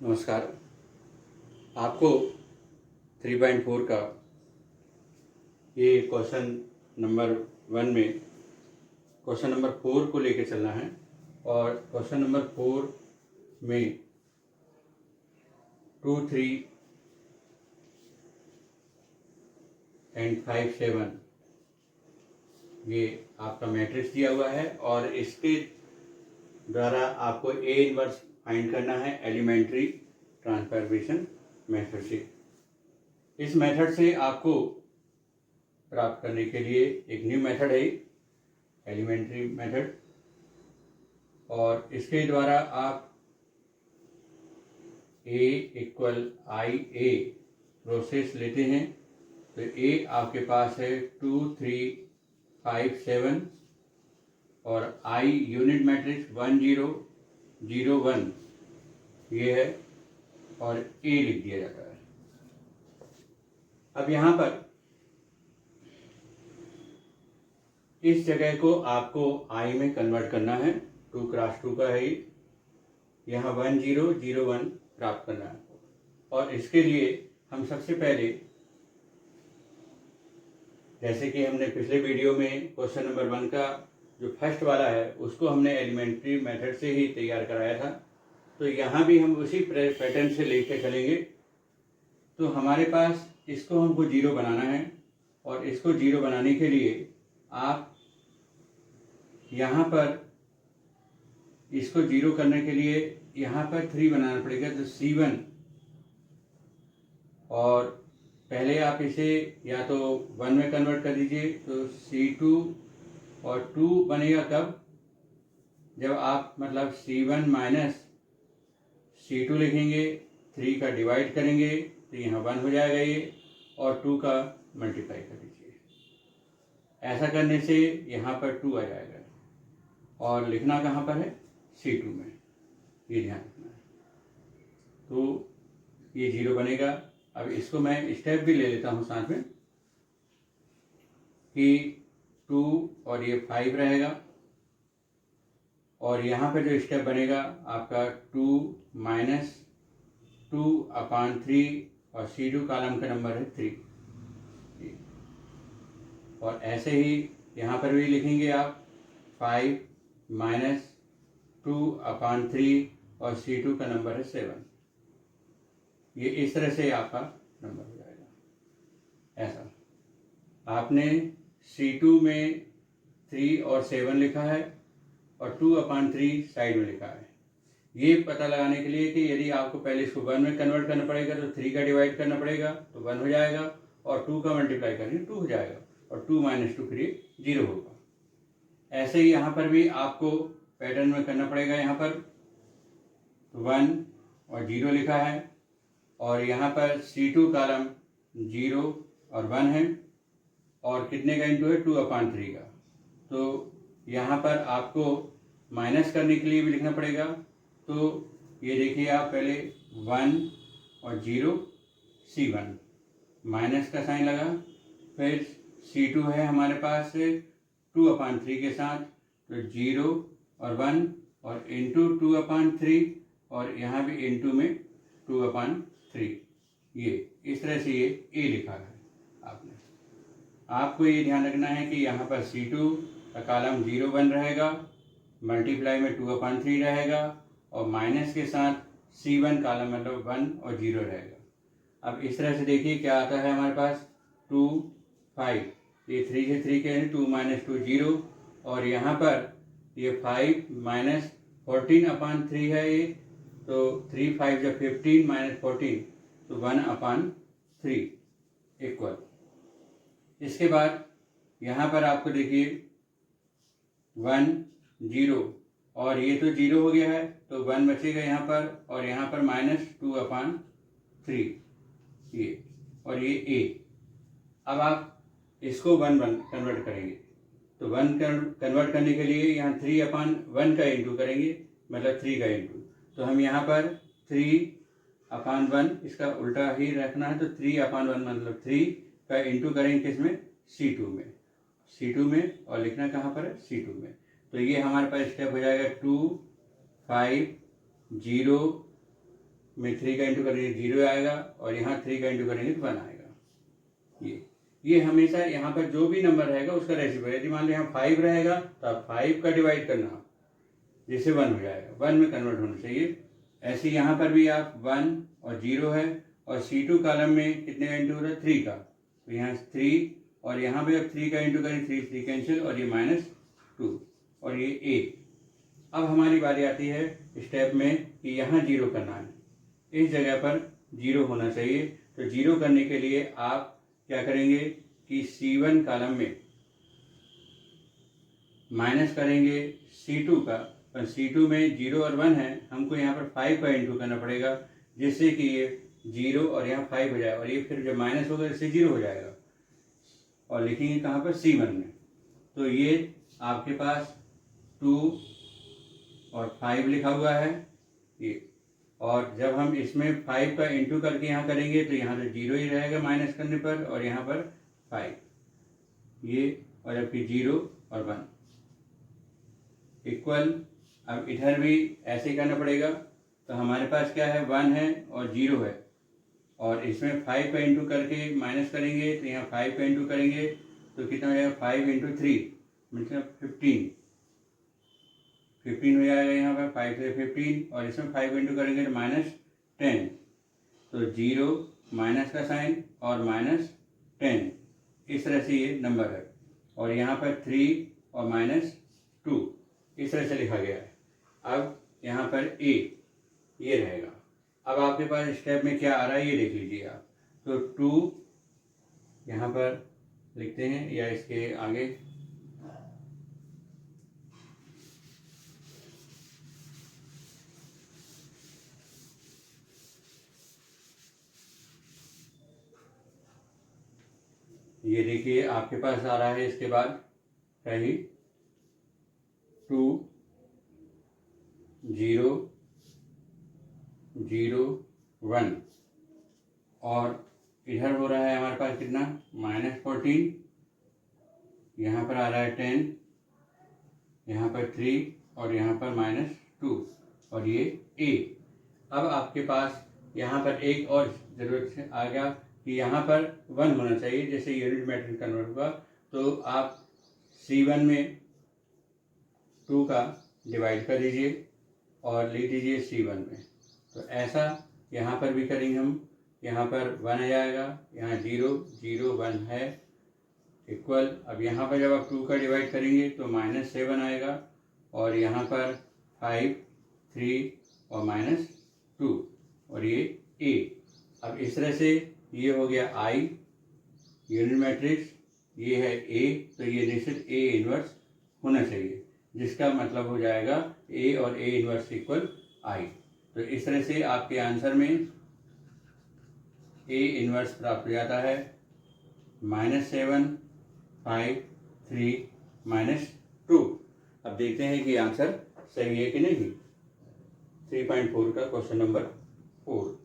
नमस्कार। आपको 3.4 का ये क्वेश्चन नंबर 1 में क्वेश्चन नंबर 4 को लेकर चलना है और क्वेश्चन नंबर 4 में 2, 3 एंड 5, 7 ये आपका मैट्रिक्स दिया हुआ है और इसके द्वारा आपको ए इनवर्स फाइंड करना है एलिमेंट्री ट्रांसफॉर्मेशन मेथड से। इस मेथड से आपको प्राप्त करने के लिए एक न्यू मेथड है एलिमेंट्री मेथड, और इसके द्वारा आप ए इक्वल आई ए प्रोसेस लेते हैं तो ए आपके पास है 2, 3, 5, 7 और आई यूनिट मैट्रिक्स 1, 0, 0, 1 ये है और ए लिख दिया जाता है। अब यहाँ पर इस जगह को आपको आई में कन्वर्ट करना है। 2 क्रॉस 2 का है ये, यहाँ 1, 0, 0, 1 प्राप्त करना है। और इसके लिए हम सबसे पहले, जैसे कि हमने पिछले वीडियो में क्वेश्चन नंबर 1 का जो फर्स्ट वाला है उसको हमने एलिमेंट्री मेथड से ही तैयार कराया था, तो यहाँ भी हम उसी पैटर्न से लेके चलेंगे। तो हमारे पास इसको हमको 0 बनाना है और इसको 0 बनाने के लिए आप यहाँ पर इसको 0 करने के लिए यहाँ पर 3 बनाना पड़ेगा, तो C1, और पहले आप इसे या तो 1 में कन्वर्ट कर दीजिए तो C2 और 2 बनेगा कब, जब आप मतलब C1 माइनस C2 लिखेंगे, 3 का डिवाइड करेंगे तो यहाँ 1 हो जाएगा ये, और 2 का मल्टीप्लाई कर दीजिए। ऐसा करने से यहाँ पर 2 आ जाएगा और लिखना कहाँ पर है, C2 में, ये ध्यान रखना है। तो ये 0 बनेगा। अब इसको मैं स्टेप भी ले लेता हूँ साथ में कि 2 और ये 5 रहेगा, और यहाँ पर जो स्टेप बनेगा आपका 2 माइनस 2/3 और C2 कॉलम का नंबर है 3, और ऐसे ही यहाँ पर भी लिखेंगे आप 5 माइनस 2/3 और C2 का नंबर है 7। ये इस तरह से आपका नंबर हो जाएगा। ऐसा आपने C2 में 3 और 7 लिखा है और 2/3 साइड में लिखा है। ये पता लगाने के लिए कि यदि आपको पहले इसको 1 में कन्वर्ट करना पड़ेगा तो 3 का डिवाइड करना पड़ेगा तो 1 हो जाएगा, और 2 का मल्टीप्लाई करेंगे 2 हो जाएगा, और 2 माइनस 2 फिर 0 होगा। ऐसे ही यहाँ पर भी आपको पैटर्न में करना पड़ेगा। यहाँ पर 1 और 0 लिखा है और यहाँ पर C2 कॉलम 0 और 1 है, और कितने का इंटू है, 2/3 का। तो यहाँ पर आपको माइनस करने के लिए भी लिखना पड़ेगा। तो ये देखिए आप पहले 1 और 0 C1, माइनस का साइन लगा, फिर C2 है हमारे पास 2/3 के साथ, तो 0 और 1 और इंटू 2/3, और यहाँ भी इंटू में 2/3। ये इस तरह से ये ए लिखा है आपने। आपको ये ध्यान रखना है कि यहाँ पर C2 का कॉलम 0, 1 रहेगा, मल्टीप्लाई में 2/3 रहेगा, और माइनस के साथ C1 कॉलम मतलब 1 और 0 रहेगा। अब इस तरह से देखिए क्या आता है हमारे पास, 2, 5, ये 3 से 3 के 2 माइनस 2 0, और यहाँ पर ये 5 माइनस 14/3 है ये, तो 3, 5 जब 15 माइनस 14 तो 1/3 इक्वल। इसके बाद यहाँ पर आपको देखिए 1, 0, और ये तो 0 हो गया है तो 1 बचेगा यहाँ पर, और यहाँ पर माइनस 2/3 ये, और ये ए। अब आप इसको 1 कन्वर्ट करेंगे तो 1 कन्वर्ट करने के लिए यहाँ 3/1 का इंटू करेंगे, मतलब 3 का इंटू। तो हम यहाँ पर 3/1, इसका उल्टा ही रखना है, तो 3/1 मतलब 3 का इंटू करेंगे किसमें, C2 में, C2 में, और लिखना कहाँ पर है, C2 में। तो ये हमारे पास स्टेप हो जाएगा 2, 5, 0, में 3 का इंटू करेंगे 0 आएगा, और यहाँ 3 का इंटू करेंगे तो 1 आएगा। ये हमेशा यहाँ पर जो भी नंबर रहेगा उसका रेसिप्रोकल। यदि मान लो यहाँ 5 रहेगा तो आप 5 का डिवाइड करना, जिससे 1 हो जाएगा, 1 में कन्वर्ट होना चाहिए। ऐसे यहाँ पर भी आप 1 और 0 है, और C2 कॉलम में कितने का इंटू हो रहा है 3 का, तो यहाँ 3, और यहाँ पे अब 3 का इंटू करें 3 कैंसिल, और ये -2 और ये 1। अब हमारी बारी आती है स्टेप में कि यहाँ 0 करना है, इस जगह पर 0 होना चाहिए। तो 0 करने के लिए आप क्या करेंगे कि C1 कॉलम में माइनस करेंगे C2 का, पर C2 में 0 और 1 है, हमको यहाँ पर 5 का इंटू करना पड़ेगा, जिससे कि ये 0 और यहाँ 5 हो जाएगा, और ये फिर जब माइनस होगा इससे 0 हो जाएगा, और लिखेंगे कहाँ पर C1 में। तो ये आपके पास 2 और 5 लिखा हुआ है ये, और जब हम इसमें 5 का इंटू करके यहाँ करेंगे तो यहाँ तो 0 ही रहेगा माइनस करने पर, और यहाँ पर 5 ये, और जबकि 0 और 1 इक्वल। अब इधर भी ऐसे ही करना पड़ेगा। तो हमारे पास क्या है, 1 है और 0 है, और इसमें 5 का इंटू करके माइनस करेंगे तो यहाँ 5 का इंटू करेंगे तो कितना हो जाएगा, 5 इंटू 3 मतलब 15 हो जाएगा यहाँ पर, 5 से 15, और इसमें 5 इंटू करेंगे तो -10। तो 0 माइनस का साइन और -10, इस तरह से ये नंबर है, और यहाँ पर 3 और -2 इस तरह से लिखा गया है। अब यहाँ पर A ये रहेगा। अब आपके पास स्टेप में क्या आ रहा है ये देख लीजिए आप। तो 2 यहाँ पर लिखते हैं, या इसके आगे ये देखिए आपके पास आ रहा है। इसके बाद सही 2 0 0 1, और इधर हो रहा है हमारे पास कितना, -14, यहाँ पर आ रहा है 10, यहाँ पर 3, और यहाँ पर -2, और ये A। अब आपके पास यहाँ पर एक और ज़रूरत से आ गया कि यहाँ पर 1 होना चाहिए, जैसे यूनिट मैट्रिक्स कन्वर्ट हुआ तो आप C1 में 2 का डिवाइड कर दीजिए और लिख दीजिए C1 में। तो ऐसा यहाँ पर भी करेंगे हम। यहाँ पर 1 आ जाएगा, यहाँ 0 0 1 है इक्वल। अब यहाँ पर जब आप 2 का डिवाइड करेंगे तो -7 आएगा, और यहाँ पर 5 3 और -2, और ये A। अब इस तरह से ये हो गया I यूनिट मैट्रिक्स, ये है A, तो ये निश्चित A इनवर्स होना चाहिए, जिसका मतलब हो जाएगा A और A इनवर्स इक्वल I। तो इस तरह से आपके आंसर में A इनवर्स प्राप्त हो जाता है, -7 5 3 -2। अब देखते हैं कि आंसर सही है कि नहीं। 3.4 का क्वेश्चन नंबर 4।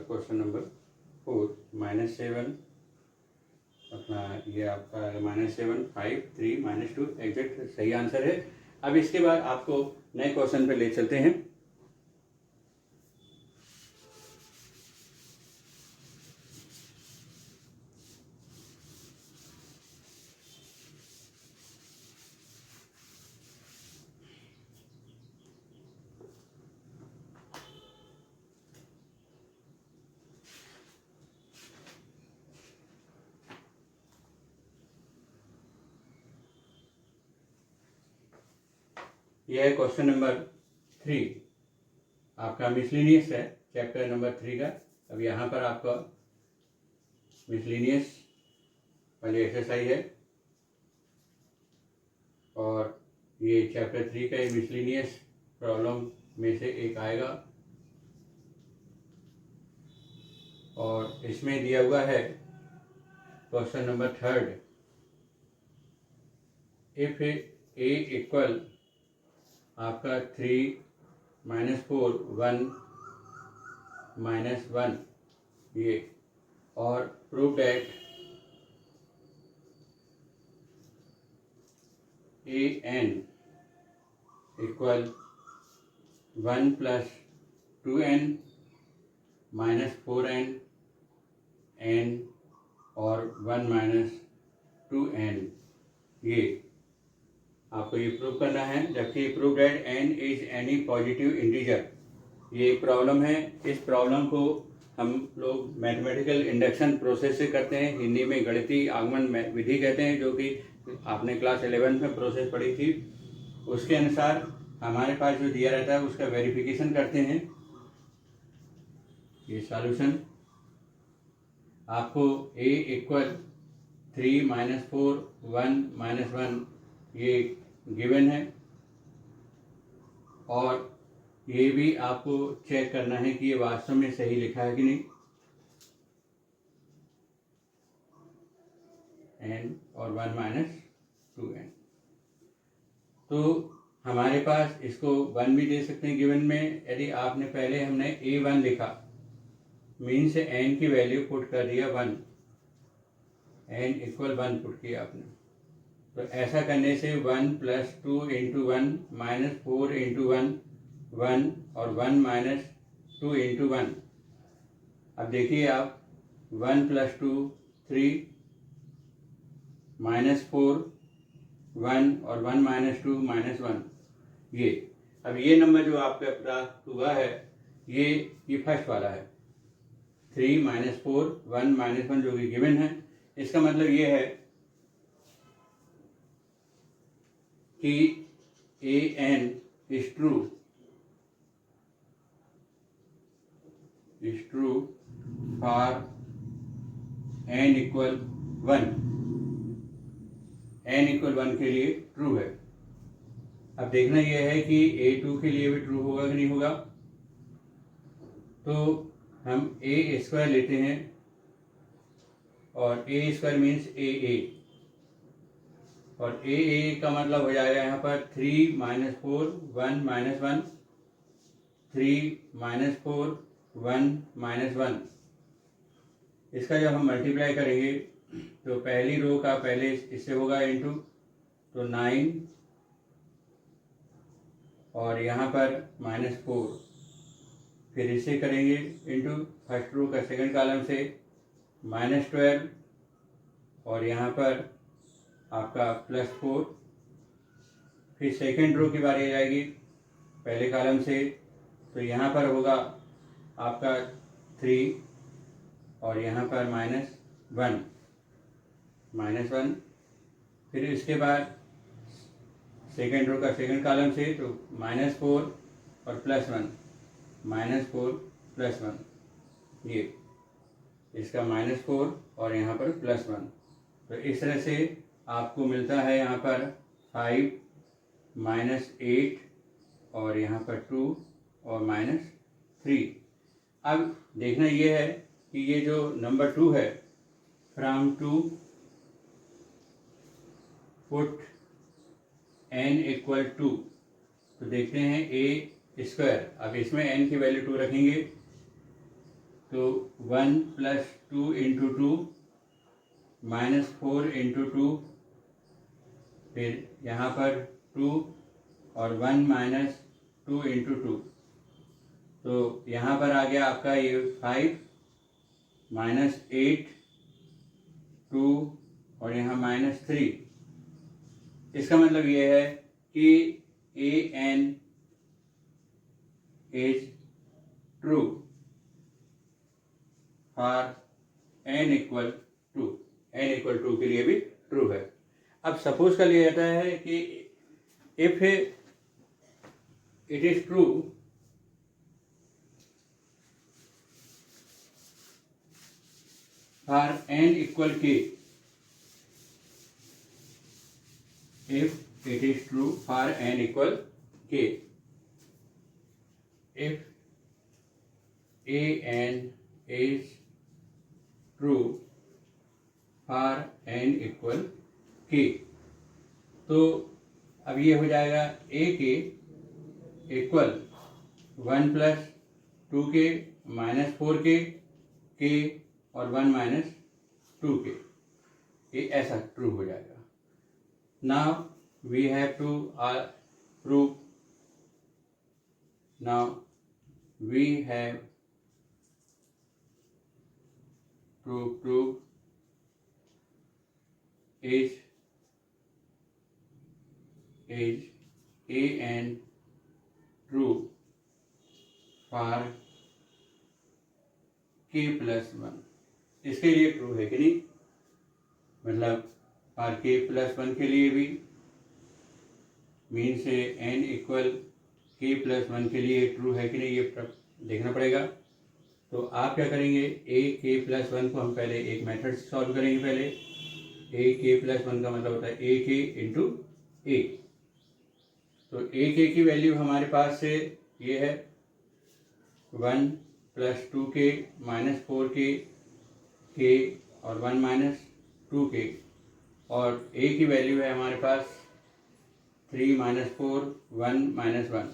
क्वेश्चन नंबर 4 -7 अपना ये आपका -7 5 3 -2 एग्जैक्ट सही आंसर है। अब इसके बाद आपको नए क्वेश्चन पे ले चलते हैं। यह है क्वेश्चन नंबर 3, आपका मिसलिनियस है, चैप्टर नंबर 3 का। अब यहाँ पर आपका मिसलिनियस वाली एक्सरसाइज है, और ये चैप्टर 3 का मिसलिनियस प्रॉब्लम में से एक आएगा, और इसमें दिया हुआ है question number 3, if A equal आपका 3 -4 1 -1 ये, और prove that an equal 1 + 2n -4n n और 1 - 2n ये आपको ये प्रूव करना है। जबकि prove that n is any positive integer, ये एक प्रॉब्लम है। इस प्रॉब्लम को हम लोग मैथमेटिकल इंडक्शन प्रोसेस से करते हैं, हिंदी में गणितीय आगमन विधि कहते हैं, जो कि आपने क्लास 11 में प्रोसेस पढ़ी थी। उसके अनुसार हमारे पास जो दिया रहता है उसका वेरिफिकेशन करते हैं। ये सॉल्यूशन आपको a इक्वल 3 - 4 1 - 1 ये गिवन है, और ये भी आपको चेक करना है कि ये वास्तव में सही लिखा है कि नहीं। n और 1 - 2n, तो हमारे पास इसको 1 भी दे सकते हैं गिवन में। यदि आपने पहले हमने a1 लिखा, मीन से n की वैल्यू पुट कर दिया 1, n इक्वल 1 पुट किया आपने, तो ऐसा करने से 1 + 2 × 1 -4 × 1 1 और 1 - 2 × 1। अब देखिए आप 1 + 2 3 -4 1 और 1 - 2 -1 ये। अब ये नंबर जो आपका प्राप्त हुआ है ये फर्स्ट वाला है, 3 - 4 1 - 1 जो कि गिवन है। इसका मतलब ये है कि an is true for n equal 1, n equal 1 के लिए ट्रू है। अब देखना यह है कि a2 के लिए भी ट्रू होगा कि नहीं होगा। तो हम a² लेते हैं, और a² मीन्स a और a का मतलब हो जाएगा यहाँ पर 3 - 4 1 - 1 3 - 4 1 - 1। इसका जब हम मल्टीप्लाई करेंगे तो पहली रो का पहले इससे होगा इनटू, तो 9 और यहाँ पर -4, फिर इससे करेंगे इनटू फर्स्ट रो का सेकंड कॉलम से -12, और यहाँ पर आपका +4, फिर सेकंड रो की बारी आ जाएगी पहले कॉलम से, तो यहाँ पर होगा आपका 3 और यहाँ पर -1, फिर इसके बाद सेकंड रो का सेकंड कॉलम से तो -4 और +1 -4 +1 ये, इसका -4 और यहाँ पर +1। तो इस तरह से आपको मिलता है यहाँ पर 5 -8 और यहाँ पर 2 और -3। अब देखना ये है कि ये जो नंबर 2 है, फ्रॉम 2 पुट n इक्वल 2, तो देखते हैं a²। अब इसमें n की वैल्यू 2 रखेंगे, तो 1 + 2 × 2 -4 × 2, फिर यहाँ पर 2 और 1 - 2 × 2, तो यहाँ पर आ गया आपका ये 5 -8 2 और यहाँ -3। इसका मतलब ये है कि an is true for n equal 2, n equal 2 के लिए भी ट्रू है। अब सपोज कर लिया जाता है कि if it is true for n equal k, if it is true for n equal k, if an is true for n equal k, तो अब ये हो जाएगा a k equal 1 + 2k -4k k और 1 - 2k, ये ऐसा true हो जाएगा। Now we have to prove, now we have to prove is an true for k + 1। इसके लिए ट्रू है कि नहीं, मतलब फॉर k + 1 के लिए भी मीन से n इक्वल k + 1 के लिए ट्रू है कि नहीं, ये देखना पड़ेगा। तो आप क्या करेंगे, a k + 1 को हम पहले एक मेथड से सॉल्व करेंगे। पहले a k + 1 का मतलब होता है a k इंटू a। तो a k की वैल्यू हमारे पास से ये है 1 + 2k - 4k k और 1 - 2k, और a की वैल्यू है हमारे पास 3 - 4 1 - 1।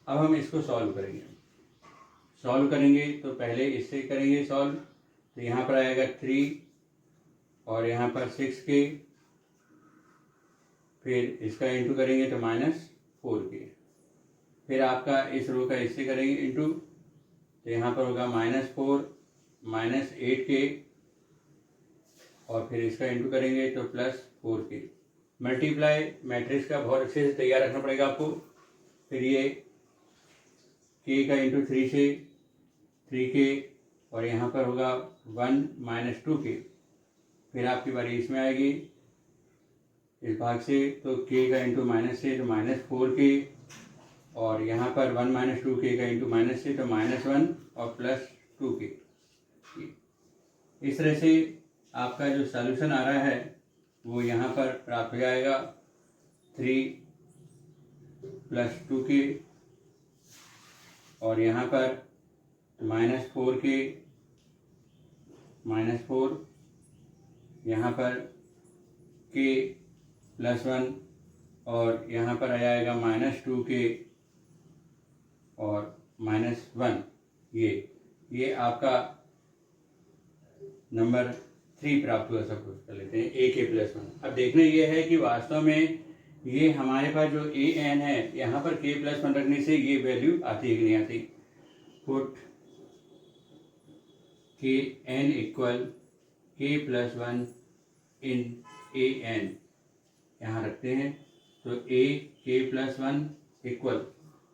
अब हम इसको सॉल्व करेंगे तो पहले इससे करेंगे सॉल्व। तो यहाँ पर आएगा 3 और यहाँ पर 6k, फिर इसका इंटू करेंगे तो -4k, फिर आपका इस रो का इससे करेंगे इंटू, तो यहाँ पर होगा -4 -8k, और फिर इसका इंटू करेंगे तो +4k। मल्टीप्लाई मैट्रिक्स का बहुत अच्छे से तैयार रखना पड़ेगा आपको। फिर ये k का इंटू 3 से 3k, और यहाँ पर होगा 1 - 2k, फिर आपकी बारी इसमें आएगी इस भाग से, तो k का इंटू माइनस से तो -4k, और यहाँ पर 1 - 2k का इंटू माइनस से तो -1 और +2k। इस तरह से आपका जो सॉल्यूशन आ रहा है वो यहाँ पर प्राप्त हो जाएगा 3 + 2k, और यहाँ पर -4k -4, यहाँ पर k + 1, और यहाँ पर आ जाएगा -2k और -1। ये आपका नंबर 3 प्राप्त हुआ। सब कुछ कर लेते हैं a k + 1। अब देखना ये है कि वास्तव में ये हमारे पास जो a n है, यहाँ पर k + 1 रखने से ये वैल्यू आती है कि नहीं आती। Put k n equal k + 1 in a n, यहाँ रखते हैं, तो a k + 1 इक्वल,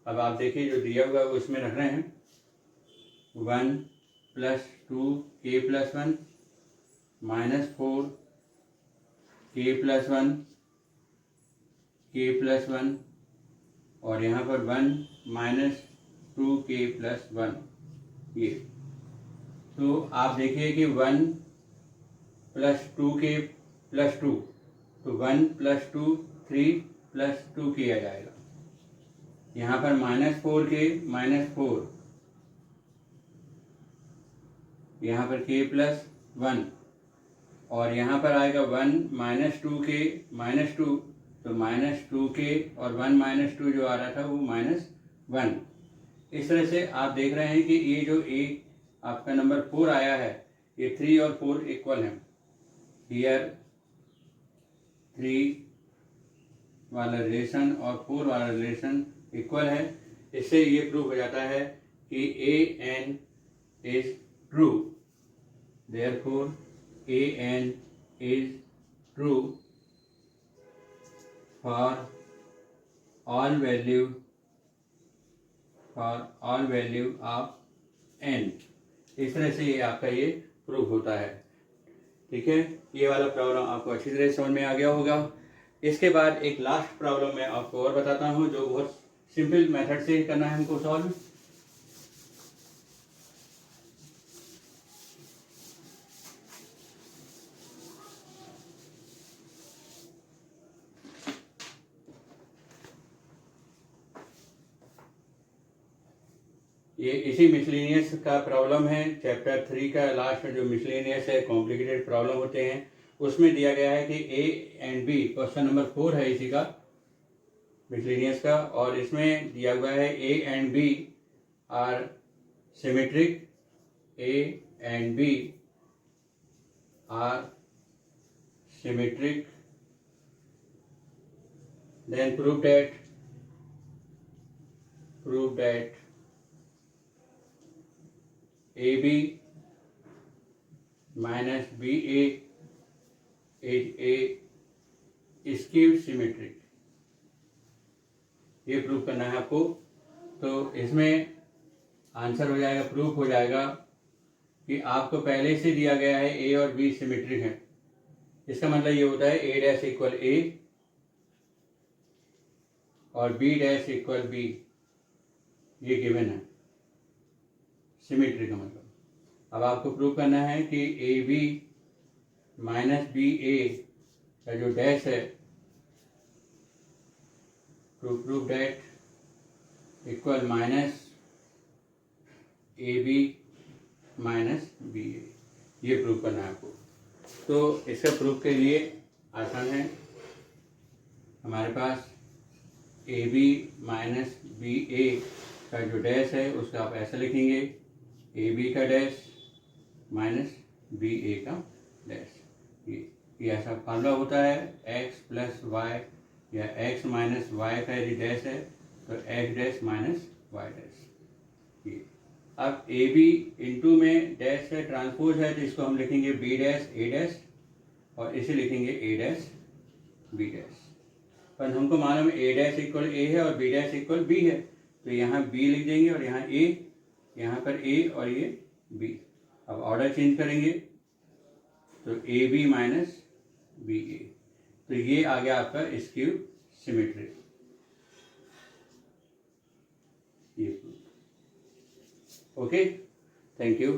अब आप देखिए जो दिया हुआ है वो इसमें रख रहे हैं 1 + 2 k + 1 -4 k + 1 k + 1, और यहाँ पर 1 - 2 k + 1। ये तो आप देखिए कि 1 + 2k + 2, तो 1 + 2 3 + 2k आ जाएगा। यहाँ पर -4k -4, यहाँ पर k + 1, और यहाँ पर आएगा 1 - 2k -2, तो -2k और 1 - 2 जो आ रहा था वो -1। इस तरह से आप देख रहे हैं कि ये जो आपका नंबर 4 आया है, ये 3 और 4 इक्वल हैं। हियर 3 वाला रिलेशन और 4 वाला रिलेशन इक्वल है। इससे ये प्रूव हो जाता है कि a n is true, therefore a n is true for all value of n। इस तरह से ये आपका ये प्रूव होता है। ठीक है, ये वाला प्रॉब्लम आपको अच्छी तरह समझ में आ गया होगा। इसके बाद एक लास्ट प्रॉब्लम मैं आपको और बताता हूँ, जो बहुत सिंपल मेथड से करना है हमको सॉल्व। ये इसी मिसलेनियस का प्रॉब्लम है, चैप्टर 3 का लास्ट में जो मिसलेनियस है, कॉम्प्लिकेटेड प्रॉब्लम होते हैं, उसमें दिया गया है कि a and b, question number 4 है इसी का मिसलेनियस का, और इसमें दिया हुआ है a and b are symmetric, A and B are symmetric, then prove that AB minus BA is a skewed symmetric। ये प्रूव करना है आपको। तो इसमें आंसर हो जाएगा, प्रूफ हो जाएगा कि आपको पहले से दिया गया है ए और बी सिमेट्रिक है। इसका मतलब ये होता है ए डैश इक्वल ए और बी डैश इक्वल बी, ये गिवन है सिमेट्रिक का मतलब। अब आपको प्रूव करना है कि A B minus B A का जो डैश है, to prove that equal minus A B minus B A, ये प्रूव करना है आपको। तो इसका प्रूफ के लिए आसान है, हमारे पास A B minus B A का जो डैश है उसका आप ऐसा लिखेंगे, ए बी का डैश माइनस बी ए का डैश। ये ऐसा फार्मूला होता है, एक्स प्लस वाई या एक्स माइनस वाई का यदि डैश है तो X dash minus Y dash. ये अब ए बी इंटू में डैश है, ट्रांसपोज है, तो इसको हम लिखेंगे बी डैश ए डैश और इसे लिखेंगे ए डैश बी डैश। पर हमको मालूम है ए डैश इक्वल ए है और बी डैश इक्वल बी है, तो यहाँ बी लिख देंगे और यहाँ ए, यहाँ पर ए और ये बी। अब ऑर्डर चेंज करेंगे तो ए बी माइनस बी ए, तो ये आ गया आपका स्क्यू सिमेट्रिक। ये ओके, थैंक यू।